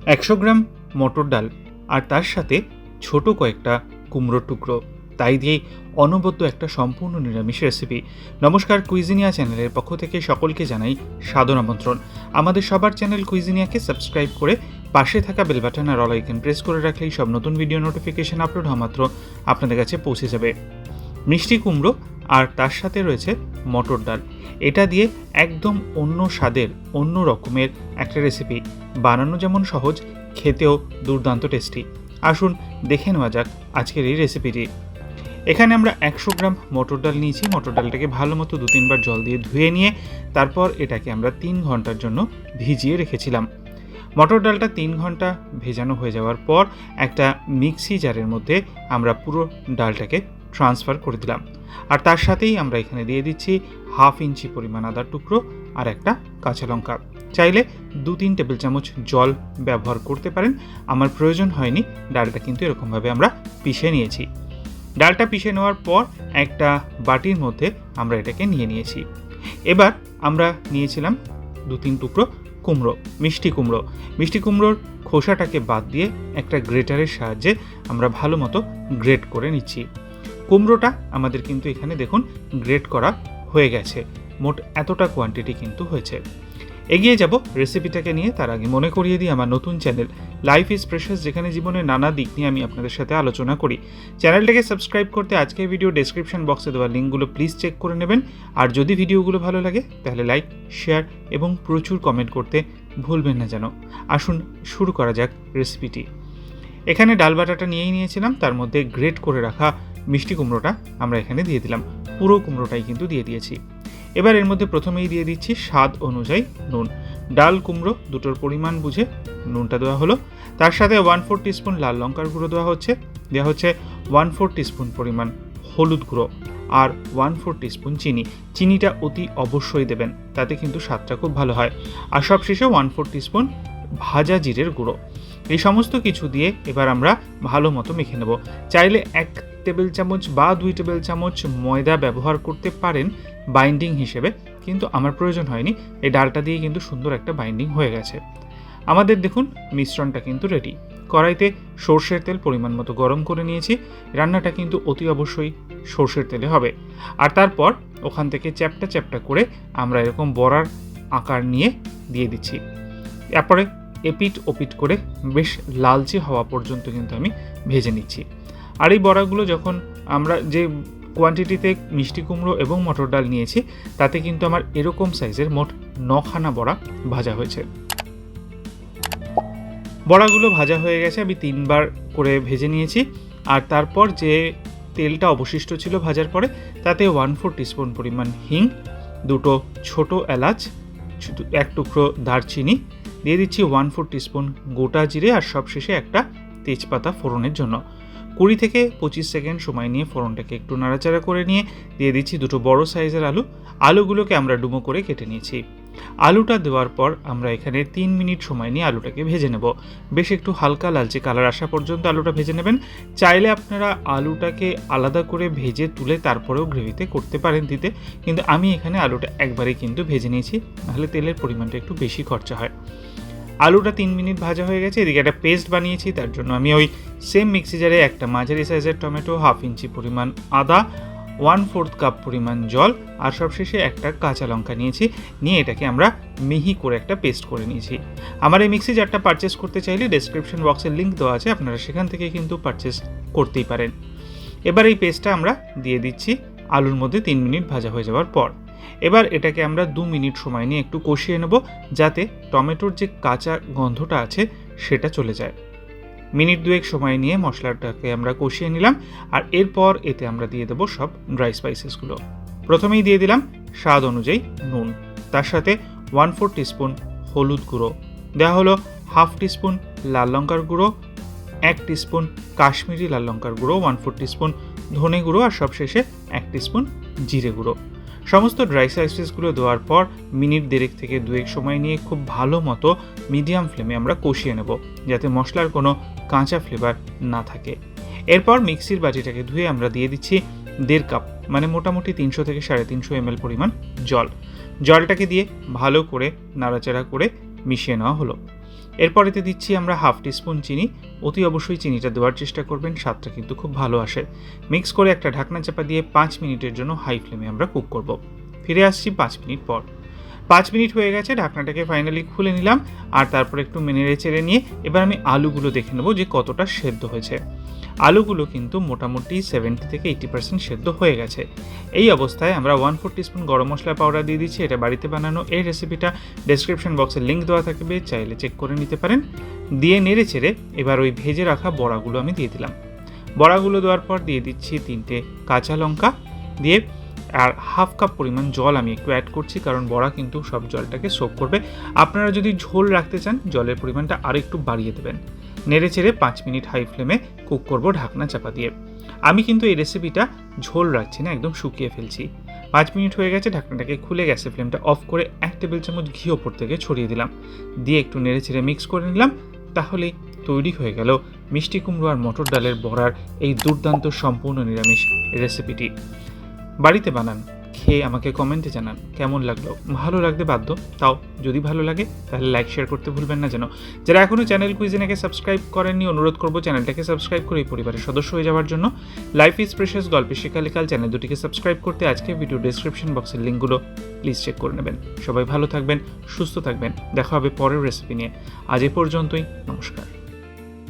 100 গ্রাম মটর ডাল আর তার সাথে ছোট কয়েকটা কুমড়োর টুকরো, তাই দিয়েই অনবদ্য একটা সম্পূর্ণ নিরামিষ রেসিপি। নমস্কার, কুইজিনিয়া চ্যানেলের পক্ষ থেকে সকলকে জানাই সাদর আমন্ত্রণ। আমাদের সবার চ্যানেল কুইজিনিয়াকে সাবস্ক্রাইব করে পাশে থাকা বেল বাটন আর অল আইকন প্রেস করে রাখলেই সব নতুন ভিডিও নোটিফিকেশন আপলোড হওয়া মাত্র আপনাদের কাছে পৌঁছে যাবে। মিষ্টি কুমড়ো আর তার সাথে রয়েছে মটর ডাল, এটা দিয়ে একদম অন্য স্বাদের অন্য রকমের একটা রেসিপি, বানানো যেমন সহজ, খেতেও দুর্দান্ত টেস্টি। আসুন দেখে নেওয়া যাক আজকের এই রেসিপিটি। এখানে আমরা 100 গ্রাম মটর ডাল নিয়েছি। মটর ডালটাকে ভালো মতো 2-3 বার জল দিয়ে ধুয়ে নিয়ে তারপর এটাকে আমরা 3 ঘন্টার জন্য ভিজিয়ে রেখেছিলাম। মটর ডালটা 3 ঘন্টা ভেজানো হয়ে যাওয়ার পর একটা মিক্সি জারের মধ্যে আমরা পুরো ডালটাকে ট্রান্সফার করে দিলাম। আর তার সাথেই আমরা এখানে দিয়ে দিচ্ছি 1/2 ইঞ্চি পরিমাণ আদার টুকরো আর একটা কাঁচা লঙ্কা। চাইলে 2-3 টেবিল চামচ জল ব্যবহার করতে পারেন, আমার প্রয়োজন হয়নি। ডালটা কিন্তু এরকমভাবে আমরা পিষে নিয়েছি। ডালটা পিষে নেওয়ার পর একটা বাটির মধ্যে আমরা এটাকে নিয়ে নিয়েছি। এবার আমরা নিয়েছিলাম 2-3 টুকরো কুমড়ো, মিষ্টি কুমড়ো। মিষ্টি কুমড়োর খোসাটাকে বাদ দিয়ে একটা গ্রেটারের সাহায্যে আমরা ভালো মতো গ্রেট করে নিচ্ছি। কুমড়োটা আমাদের কিন্তু এখানে দেখুন গ্রেট করা হয়ে গেছে। মোট এতটা কোয়ান্টিটি কিন্তু হয়েছে। এগিয়ে যাব রেসিপিটাকে নিয়ে। তার আগে মনে করিয়ে দিই আমার নতুন চ্যানেল লাইফ ইজ প্রেশাস, যেখানে জীবনের নানা দিক নিয়ে আমি আপনাদের সাথে আলোচনা করি। চ্যানেলটাকে সাবস্ক্রাইব করতে আজকের ভিডিও ডেসক্রিপশন বক্সে দেওয়া লিঙ্কগুলো প্লিজ চেক করে নেবেন। আর যদি ভিডিওগুলো ভালো লাগে তাহলে লাইক, শেয়ার এবং প্রচুর কমেন্ট করতে ভুলবেন না যেন। আসুন শুরু করা যাক রেসিপিটি। এখানে ডাল বাটাটা নিয়েই নিয়েছিলাম, তার মধ্যে গ্রেট করে রাখা মিষ্টি কুমড়োটা আমরা এখানে দিয়ে দিলাম। পুরো কুমড়োটাই কিন্তু দিয়ে দিয়েছি। এবার এর মধ্যে প্রথমেই দিয়ে দিচ্ছি স্বাদ অনুযায়ী নুন। ডাল কুমড়ো দুটোর পরিমাণ বুঝে নুনটা দেওয়া হলো। তার সাথে 1/4 টিস্পুন লাল লঙ্কার গুঁড়ো দেওয়া হচ্ছে 1/4 টিস্পুন পরিমাণ হলুদ গুঁড়ো আর 1/4 টিস্পুন চিনি। চিনিটা অতি অবশ্যই দেবেন, তাতে কিন্তু স্বাদটা খুব ভালো হয়। আর সবশেষে 1/4 টিস্পুন ভাজা জিরের গুঁড়ো। এই সমস্ত কিছু দিয়ে এবার আমরা ভালো মতো মেখে নেব। চাইলে 1 টেবিল চামচ বা 2 টেবিল চামচ ময়দা ব্যবহার করতে পারেন বাইন্ডিং হিসেবে, কিন্তু আমার প্রয়োজন হয়নি। এই ডালটা দিয়ে কিন্তু সুন্দর একটা বাইন্ডিং হয়ে গেছে। আমাদের দেখুন মিশ্রণটা কিন্তু রেডি। কড়াইতে সর্ষের তেল পরিমাণ মতো গরম করে নিয়েছি। রান্নাটা কিন্তু অতি অবশ্যই সর্ষের তেলে হবে। আর তারপর ওখান থেকে চ্যাপটা চ্যাপটা করে আমরা এরকম বড়ার আকার নিয়ে দিয়ে দিচ্ছি। তারপরে এপিট ওপিট করে বেশ লালচে হওয়া পর্যন্ত কিন্তু আমি ভেজে নিচ্ছি। আর এই বড়াগুলো যখন আমরা যে কোয়ান্টিটিতে মিষ্টি কুমড়ো এবং মটর ডাল নিয়েছি, তাতে কিন্তু আমার এরকম সাইজের মোট 9খানা বড়া ভাজা হয়েছে। বড়াগুলো ভাজা হয়ে গেছে, আমি 3 বার করে ভেজে নিয়েছি। আর তারপর যে তেলটা অবশিষ্ট ছিল ভাজার পরে, তাতে 1/4 টিস্পুন পরিমাণ হিং, 2টো ছোট এলাচ, 1 টুকরো দারচিনি, দিয়ে দিচ্ছি 1/4 টিস্পুন গোটা জিরে আর সবশেষে একটা তেজপাতা ফোড়নের জন্য। 20 থেকে 25 সেকেন্ড সময় নিয়ে ফোড়নটাকে একটু নাড়াচাড়া করে নিয়ে দিয়ে দিচ্ছি 2টো বড় সাইজের আলু। আলুগুলোকে আমরা ডুমো করে কেটে নিয়েছি। আলুটা দেওয়ার পর আমরা এখানে 3 মিনিট সময় নিয়ে আলুটাকে ভেজে নেব। বেশ একটু হালকা লালচে কালার আসা পর্যন্ত আলুটা ভেজে নেবেন। চাইলে আপনারা আলুটাকে আলাদা করে ভেজে তুলে তারপরেও গ্রেভিতে করতে পারেন দিতে, কিন্তু আমি এখানে আলুটা একবারেই কিন্তু ভেজে নিয়েছি, নাহলে তেলের পরিমাণটা একটু বেশি খরচা হয়। আলুটা 3 মিনিট ভাজা হয়ে গেছে। এদিকে একটা পেস্ট বানিয়েছি, তার জন্য আমি ওই সেম মিক্সি জারে একটা মাঝারি সাইজের টমেটো, 1/2 ইঞ্চি পরিমাণ আদা, 1/4 কাপ পরিমাণ জল আর সবশেষে একটা কাঁচা লঙ্কা নিয়েছি। নিয়ে এটাকে আমরা মিহি করে একটা পেস্ট করে নিয়েছি। আমার এই মিক্সি জারটা পারচেস করতে চাইলে ডেসক্রিপশন বক্সের লিঙ্ক দেওয়া আছে, আপনারা সেখান থেকে কিন্তু পারচেস করতেই পারেন। এবার এই পেস্টটা আমরা দিয়ে দিচ্ছি আলুর মধ্যে 3 মিনিট ভাজা হয়ে যাওয়ার পর। এবার এটাকে আমরা 2 মিনিট সময় নিয়ে একটু কষিয়ে নেব, যাতে টমেটোর যে কাঁচা গন্ধটা আছে সেটা চলে যায়। মিনিট 2 সময় নিয়ে মশলাটাকে আমরা কষিয়ে নিলাম। আর এরপর এতে আমরা দিয়ে দেবো সব ড্রাই স্পাইসেসগুলো। প্রথমেই দিয়ে দিলাম স্বাদ অনুযায়ী নুন, তার সাথে 1/4 টিস্পুন হলুদ গুঁড়ো, দেওয়া হলো 1/2 টিস্পুন লাল লঙ্কার গুঁড়ো, 1 টিস্পুন কাশ্মীরি লাল লঙ্কার গুঁড়ো, 1/4 টিস্পুন ধনে গুঁড়ো আর সবশেষে 1 টিস্পুন জিরে গুঁড়ো। সমস্ত ড্রাই স্পাইসেসগুলো দেওয়ার পর মিনিট 1.5 থেকে 2 সময় নিয়ে খুব ভালো মতো মিডিয়াম ফ্লেমে আমরা কষিয়ে নেব, যাতে মশলার কোনো কাঁচা ফ্লেভার না থাকে। এরপর মিক্সির বাটিটাকে ধুয়ে আমরা দিয়ে দিচ্ছি 1.5 কাপ, মানে মোটামুটি 300 থেকে 350 ml পরিমাণ জল। জলটাকে দিয়ে ভালো করে নাড়াচাড়া করে মিশিয়ে নেওয়া হলো। এরপরেতে দিচ্ছি আমরা হাফ টিস্পুন চিনি। অতি অবশ্যই চিনিটা দেওয়ার চেষ্টা করবেন, স্বাদটা কিন্তু খুব ভালো আসে। মিক্স করে একটা ঢাকনা চাপা দিয়ে 5 মিনিটের জন্য হাই ফ্লেমে আমরা কুক করব। ফিরে আসছি 5 মিনিট পর। 5 মিনিট হয়ে গেছে, ঢাকনাটাকে ফাইনালি খুলে নিলাম আর তারপর একটু নেড়ে চেড়ে নিয়ে এবার আমি আলুগুলো দেখে নেব যে কতটা সেদ্ধ হয়েছে। আলুগুলো কিন্তু মোটামুটি 70 থেকে 80% সেদ্ধ হয়ে গেছে। এই অবস্থায় আমরা 1/4 টিস্পুন গরম মশলা পাউডার দিয়ে দিচ্ছি। এটা বাড়িতে বানানো। এই রেসিপিটা ডেসক্রিপশন বক্সে লিঙ্ক দেওয়া থাকবে, চাইলে চেক করে নিতে পারেন। দিয়ে নেড়ে চেড়ে এবার ওই ভেজে রাখা বড়াগুলো আমি দিয়ে দিলাম। বড়াগুলো দেওয়ার পর দিয়ে দিচ্ছি 3টে কাঁচা লঙ্কা, দিয়ে আর হাফ কাপ পরিমাণ জল আমি একটু অ্যাড করছি, কারণ বড়া কিন্তু সব জলটাকে সোক করবে। আপনারা যদি ঝোল রাখতে চান জলের পরিমাণটা আরও একটু বাড়িয়ে দেবেন। নেড়ে চেড়ে 5 মিনিট হাই ফ্লেমে কুক করব ঢাকনা চাপা দিয়ে। আমি কিন্তু এই রেসিপিটা ঝোল রাখছি না, একদম শুকিয়ে ফেলছি। 5 মিনিট হয়ে গেছে, ঢাকনাটাকে খুলে গ্যাসের ফ্লেমটা অফ করে 1 টেবিল চামচ ঘি ওপর থেকে ছড়িয়ে দিলাম। দিয়ে একটু নেড়ে চেড়ে মিক্স করে নিলাম। তাহলেই তৈরি হয়ে গেল মিষ্টি কুমড়ো আর মটর ডালের বড়ার এই দুর্দান্ত সম্পূর্ণ নিরামিষ রেসিপিটি। বাড়িতে বানান, খেয়ে আমাকে কমেন্টে জানান কেমন লাগলো। ভালো লাগতে বাধ্য, তাও যদি ভালো লাগে তাহলে লাইক শেয়ার করতে ভুলবেন না যেন। যারা এখনও চ্যানেল কুইজিনাকে সাবস্ক্রাইব করেননি, অনুরোধ করবো চ্যানেলটাকে সাবস্ক্রাইব করে এই পরিবারের সদস্য হয়ে যাওয়ার জন্য। লাইফ ইজ প্রেশাস গল্পে শেখালেকাল চ্যানেল দুটিকে সাবস্ক্রাইব করতে আজকে ভিডিও ডেসক্রিপশন বক্সের লিঙ্কগুলো প্লিজ চেক করে নেবেন। সবাই ভালো থাকবেন, সুস্থ থাকবেন। দেখা হবে পরের রেসিপি নিয়ে। আজ এ পর্যন্তই, নমস্কার।